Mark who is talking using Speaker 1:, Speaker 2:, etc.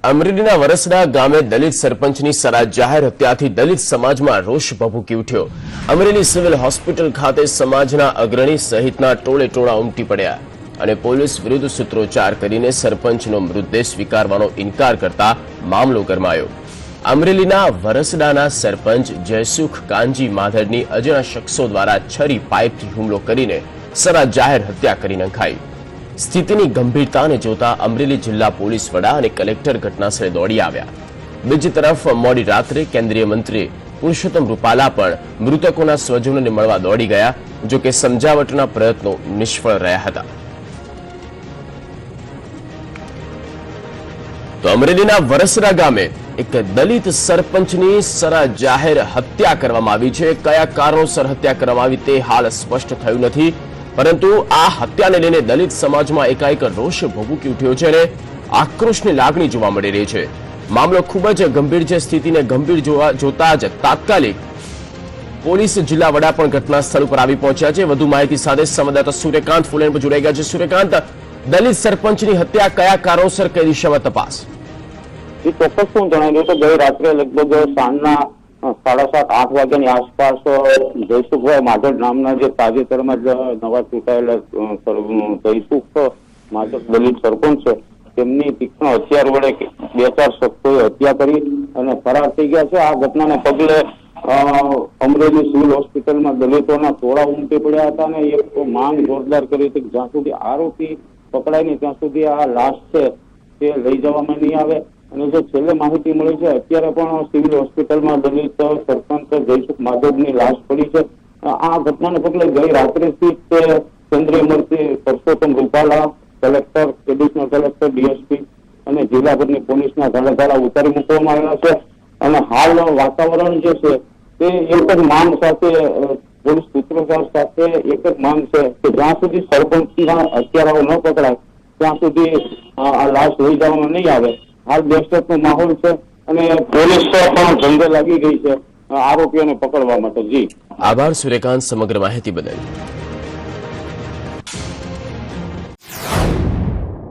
Speaker 1: અમરેલીના વરસડા ગામે દલિત સરપંચની સરા જાહેર હત્યાથી દલિત સમાજમાં રોષ ભભૂકી ઉઠ્યો। અમરેલી સિવિલ હોસ્પિટલ ખાતે સમાજના અગ્રણી સહિતના ટોળે ટોળા ઉમટી પડ્યા અને પોલીસ વિરુદ્ધ સૂત્રોચ્ચાર કરીને સરપંચનો મૃતદેહ સ્વીકારવાનો ઇનકાર કરતા મામલો ગરમાયો। અમરેલીના વરસડાના સરપંચ જયસુખ કાનજી માધરની અજાણ્યા શખ્સો દ્વારા છરી પાઇપથી હુમલો કરીને સરા જાહેર હત્યા કરી નંખાઈ। સ્થિતિની ગંભીરતાને જોતા અમરેલી જિલ્લા પોલીસ વડા અને કલેક્ટર ઘટનાસ્થળે દોડી આવ્યા। બીજી તરફ મોડી રાત્રે કેન્દ્રીય મંત્રી પુરુષોત્તમ રૂપાલા પણ મૃતકોના સ્વજનોને મળવા દોડી ગયા, જો કે સમજાવટના પ્રયત્નો નિષ્ફળ રહ્યા હતા। તો અમરેલીના વરસડા ગામે એક દલિત સરપંચની સરા જાહેર હત્યા કરવામાં આવી છે। કયા કારણોસર હત્યા કરવામાં આવી તે હાલ સ્પષ્ટ થયું નથી, પરંતુ આ હત્યાને લઈને દલિત સમાજમાં એકાએક રોષ ભભૂકી ઉઠ્યો છે અને આક્રોશની લાગણી જોવા મળી રહી છે। મામલો ખૂબ જ ગંભીર છે। સ્થિતિને ગંભીર જોતા જ તાત્કાલિક પોલીસ જિલ્લા વડા પણ ઘટના સ્થળ પર આવી પહોંચ્યા છે। વધુ માહિતી સાથે સંવાદદાતા સૂર્યકાંત ફૂલેન પર જોડાઈ ગયા છે। સૂર્યકાંત, દલિત સરપંચની હત્યા કયા કારણોસર કઈ દિશામાં તપાસ?
Speaker 2: ચોક્કસ હું જણાવી દઉં તો ગઈ રાત્રે લગભગ સાંજના 7:30-8 વાગ્યાની આસપાસ જયસુખભાઈ માધવ નામના જે તાજેતરમાં જ નવા ચૂંટાયેલા જયસુખ માધવ દલિત સરપંચ છે, તેમની તીક્ષ્ણ હથિયાર વડે 2-4 શખ્સોએ હત્યા કરી અને ફરાર થઈ ગયા છે। આ ઘટનાને પગલે અમરેલી સિવિલ હોસ્પિટલમાં દલિતોના ટોળા ઉમટી પડ્યા હતા અને એક માંગ જોરદાર કરી હતી કે જ્યાં સુધી આરોપી પકડાય નહીં ત્યાં સુધી આ લાશ છે તે લઈ જવામાં નહીં આવે। અને જે છેલ્લે માહિતી મળી છે, અત્યારે પણ સિવિલ હોસ્પિટલમાં દલિત સરપંચ જયસુખ માધવની લાશ પડી છે। આ ઘટનાને પગલે ગઈ રાત્રેથી તે કેન્દ્રીય મંત્રી Purushottam Rupala, collector, additional collector, DSP અને જિલ્લાભરની પોલીસના ધાડા ઉતારી મૂકવામાં આવ્યા છે। અને હાલ વાતાવરણ જે છે તે એક જ માંગ સાથે, પોલીસ સૂત્રોચ્ચાર સાથે એક જ માંગ છે કે જ્યાં સુધી સરપંચના હત્યારાઓ ન પકડાય ત્યાં સુધી આ લાશ લઈ જવામાં નહીં આવે। હાલ દહેશતનો માહોલ છે અને પોલીસ પણ ધંધે લાગી ગઈ છે આરોપીઓને પકડવા માટે। જી
Speaker 1: આભાર સૂર્યકાંત સમગ્ર માહિતી બદલ।